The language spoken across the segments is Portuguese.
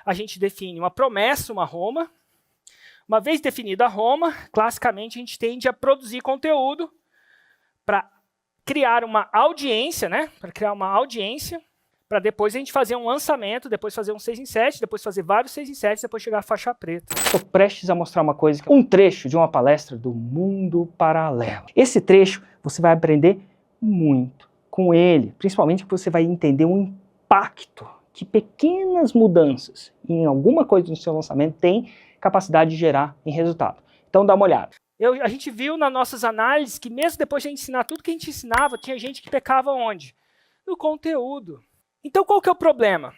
a gente define uma promessa, uma Roma. Uma vez definida a Roma, classicamente a gente tende a produzir conteúdo para criar uma audiência, né? Para criar uma audiência, para depois a gente fazer um lançamento, depois fazer um 6 em 7, depois fazer vários 6 em 7, depois chegar à faixa preta. Estou prestes a mostrar uma coisa, um trecho de uma palestra do Mundo Paralelo. Esse trecho você vai aprender muito com ele, principalmente porque você vai entender o impacto que pequenas mudanças em alguma coisa no seu lançamento têm capacidade de gerar em resultado. Então dá uma olhada. A gente viu nas nossas análises que mesmo depois de a gente ensinar tudo que a gente ensinava, tinha gente que pecava onde? No conteúdo. Então qual que é o problema?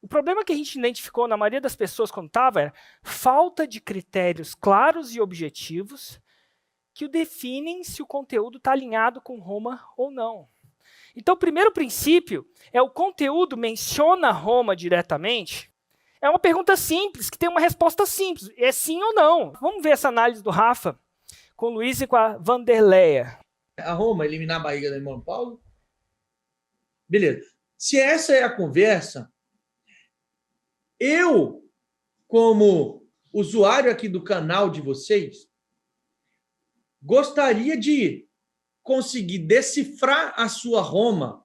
O problema que a gente identificou na maioria das pessoas quando estava era falta de critérios claros e objetivos que o definem se o conteúdo está alinhado com Roma ou não. Então o primeiro princípio é o conteúdo menciona Roma diretamente. É uma pergunta simples, que tem uma resposta simples. É sim ou não? Vamos ver essa análise do Rafa com o Luiz e com a Vanderleia. A Roma eliminar a barriga da irmã Paulo? Beleza. Se essa é a conversa, eu, como usuário aqui do canal de vocês, gostaria de conseguir decifrar a sua Roma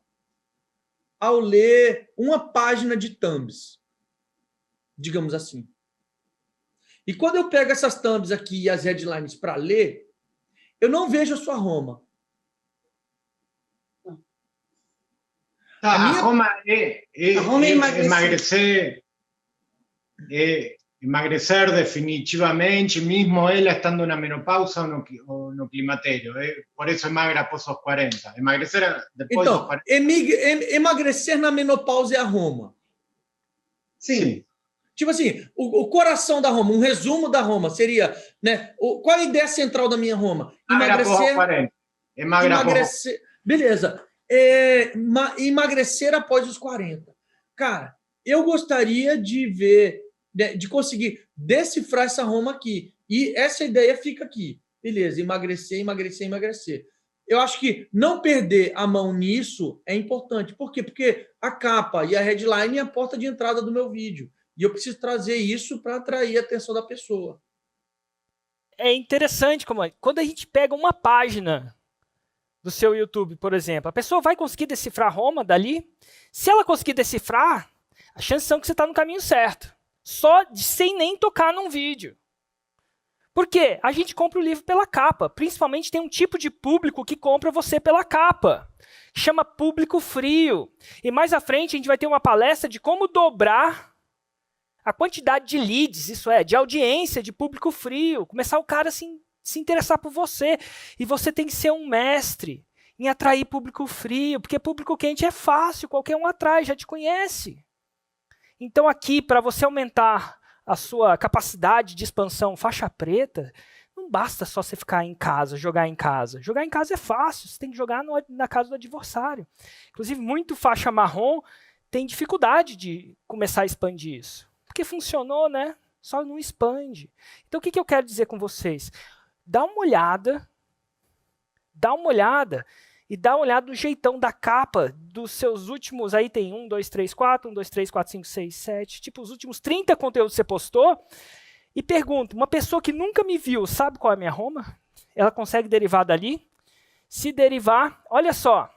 ao ler uma página de thumbs. Digamos assim. E quando eu pego essas thumbs aqui e as headlines para ler, eu não vejo a sua Roma. A Roma é emagrecer definitivamente, mesmo ela estando na menopausa ou no climatério. Por isso é magra após os 40. Emagrecer depois dos 40. Emagrecer na menopausa é a Roma. Sim. Tipo assim, o coração da Roma, um resumo da Roma seria, né? Qual é a ideia central da minha Roma? Emagrecer. 40. Emagrecer. Beleza. Emagrecer após os 40. Cara, eu gostaria de ver, de conseguir decifrar essa Roma aqui. E essa ideia fica aqui. Beleza, emagrecer. Eu acho que não perder a mão nisso é importante. Por quê? Porque a capa e a headline é a porta de entrada do meu vídeo. E eu preciso trazer isso para atrair a atenção da pessoa. É interessante quando a gente pega uma página do seu YouTube, por exemplo, a pessoa vai conseguir decifrar Roma dali? Se ela conseguir decifrar, as chances são que você está no caminho certo. Sem nem tocar num vídeo. Por quê? A gente compra o livro pela capa. Principalmente tem um tipo de público que compra você pela capa. Chama público frio. E mais à frente a gente vai ter uma palestra de como dobrar a quantidade de leads, isso é, de audiência, de público frio, começar o cara a se interessar por você. E você tem que ser um mestre em atrair público frio, porque público quente é fácil, qualquer um atrai, já te conhece. Então aqui, para você aumentar a sua capacidade de expansão faixa preta, não basta só você ficar em casa, jogar em casa. Jogar em casa é fácil, você tem que jogar na casa do adversário. Inclusive, muito faixa marrom tem dificuldade de começar a expandir isso. Porque funcionou, né? Só não expande. Então, o que eu quero dizer com vocês? Dá uma olhada e dá uma olhada no jeitão da capa dos seus últimos, aí tem 1, 2, 3, 4, 1, 2, 3, 4, 5, 6, 7, tipo os últimos 30 conteúdos que você postou, e pergunta, uma pessoa que nunca me viu, sabe qual é a minha Roma? Ela consegue derivar dali? Se derivar, olha só,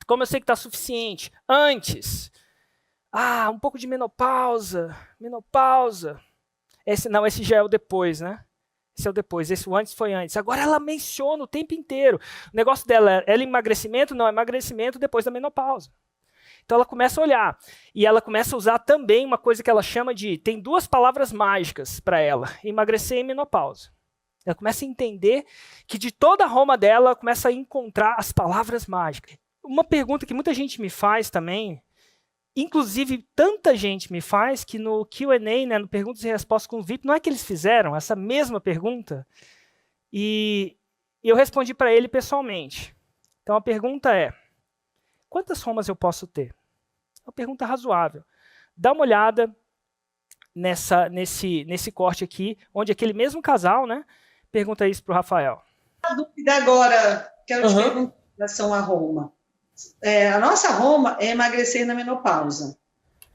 como eu sei que está suficiente, antes... um pouco de menopausa. Esse já é o depois, né? Esse é o depois, o antes foi antes. Agora ela menciona o tempo inteiro. O negócio dela é emagrecimento? Não, emagrecimento depois da menopausa. Então ela começa a olhar. E ela começa a usar também uma coisa que ela chama de... Tem 2 palavras mágicas para ela. Emagrecer e menopausa. Ela começa a entender que de toda a Roma dela, ela começa a encontrar as palavras mágicas. Uma pergunta que muita gente me faz também... Inclusive, tanta gente me faz que no Q&A, né, no Perguntas e Respostas com o VIP, não é que eles fizeram essa mesma pergunta? E eu respondi para ele pessoalmente. Então, a pergunta é, quantas Romas eu posso ter? É uma pergunta razoável. Dá uma olhada nesse corte aqui, onde aquele mesmo casal, né, pergunta isso para o Rafael. A dúvida agora, quero te perguntar em relação à Roma. A nossa Roma é emagrecer na menopausa.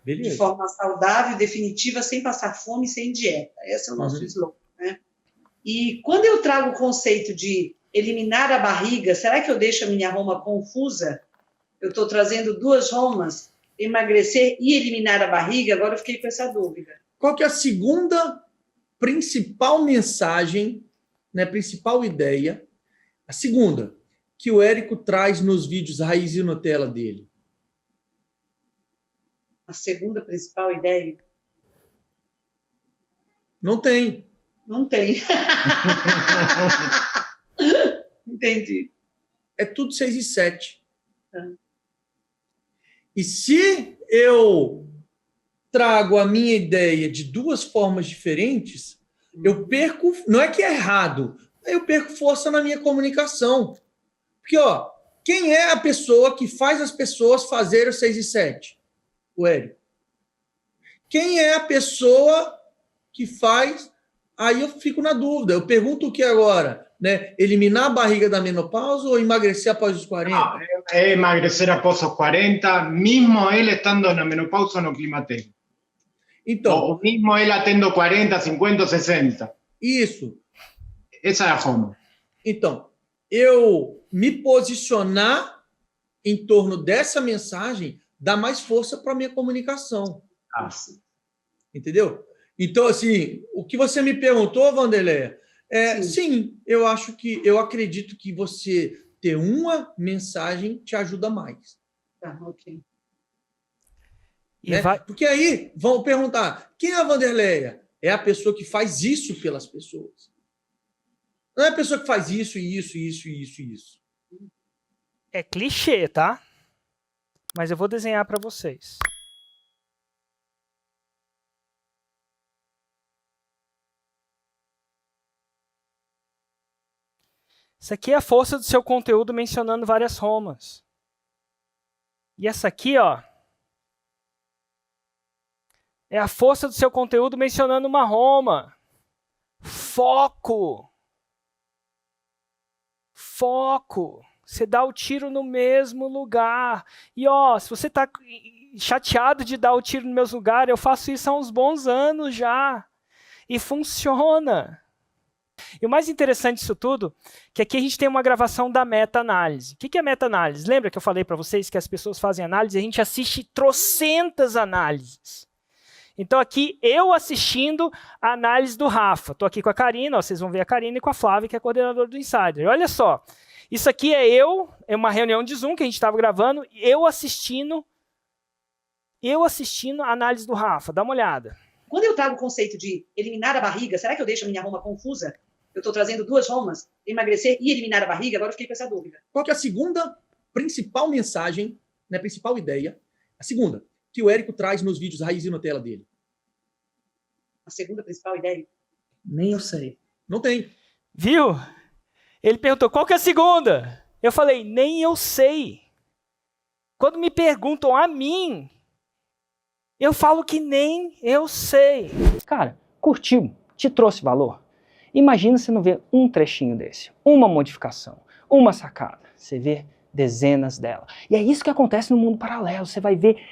Beleza. de forma saudável, definitiva, sem passar fome, sem dieta. Esse é o nosso slogan, né? E quando eu trago o conceito de eliminar a barriga, será que eu deixo a minha Roma confusa? Eu estou trazendo 2 Romas, emagrecer e eliminar a barriga, agora eu fiquei com essa dúvida. Qual que é a segunda principal mensagem, né, principal ideia, a segunda, que o Érico traz nos vídeos Raiz e Nutella dele? A segunda principal ideia? Não tem. Não tem. Entendi. É tudo 6 e 7. Tá. E se eu trago a minha ideia de 2 formas diferentes, eu perco, não é que é errado, eu perco força na minha comunicação. Porque, ó, quem é a pessoa que faz as pessoas fazerem o 6 e 7? O Érico. Quem é a pessoa que faz? Aí eu fico na dúvida. Eu pergunto o que agora? Né? Eliminar a barriga da menopausa ou emagrecer após os 40? No, es emagrecer após os 40, mesmo ele estando na menopausa ou no climatério. Então, O mesmo ele tendo 40, 50, 60. isso. Essa é a Roma. Então, eu me posicionar em torno dessa mensagem dá mais força para a minha comunicação. Ah. Entendeu? Então, assim, o que você me perguntou, Wanderleia, sim, eu acredito que você ter uma mensagem te ajuda mais. Tá, ok. Né? Porque aí vão perguntar, quem é a Wanderleia? É a pessoa que faz isso pelas pessoas. Não é a pessoa que faz isso, isso, isso, isso, isso. É clichê, tá? Mas eu vou desenhar para vocês. Isso aqui é a força do seu conteúdo mencionando várias Romas. E essa aqui, ó, é a força do seu conteúdo mencionando uma Roma. Foco. Foco. Você dá o tiro no mesmo lugar. E ó, se você está chateado de dar o tiro no mesmo lugar, eu faço isso há uns bons anos já. E funciona. E o mais interessante disso tudo, que aqui a gente tem uma gravação da meta-análise. O que é meta-análise? Lembra que eu falei para vocês que as pessoas fazem análise e a gente assiste trocentas análises. Então aqui, eu assistindo a análise do Rafa. Estou aqui com a Karina, ó, vocês vão ver a Karina e com a Flávia, que é a coordenadora do Insider. Olha só, isso aqui é uma reunião de Zoom que a gente estava gravando, eu assistindo a análise do Rafa. Dá uma olhada. Quando eu trago o conceito de eliminar a barriga, será que eu deixo a minha Roma confusa? Eu estou trazendo 2 Romas, emagrecer e eliminar a barriga, agora eu fiquei com essa dúvida. Qual que é a segunda principal mensagem, né, principal ideia? A segunda, que o Érico traz nos vídeos Raiz e Nutella dele. A segunda principal ideia? Nem eu sei. Não tem. Viu? Ele perguntou, qual que é a segunda? Eu falei, nem eu sei. Quando me perguntam a mim, eu falo que nem eu sei. Cara, curtiu? Te trouxe valor? Imagina você não ver um trechinho desse, uma modificação, uma sacada. Você vê dezenas delas. E é isso que acontece no mundo paralelo. Você vai ver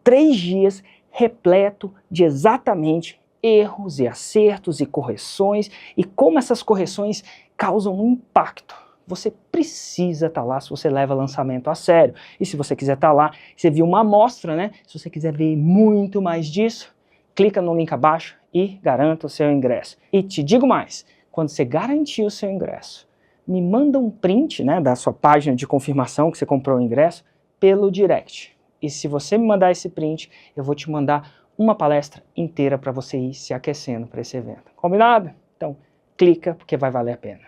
3 dias repleto de exatamente erros e acertos e correções e como essas correções causam um impacto. Você precisa estar lá se você leva lançamento a sério. E se você quiser estar lá, você viu uma amostra, né? Se você quiser ver muito mais disso, clica no link abaixo e garanta o seu ingresso. E te digo mais, quando você garantir o seu ingresso, me manda um print, né, da sua página de confirmação que você comprou o ingresso pelo direct. E se você me mandar esse print, eu vou te mandar uma palestra inteira para você ir se aquecendo para esse evento. Combinado? Então, clica porque vai valer a pena.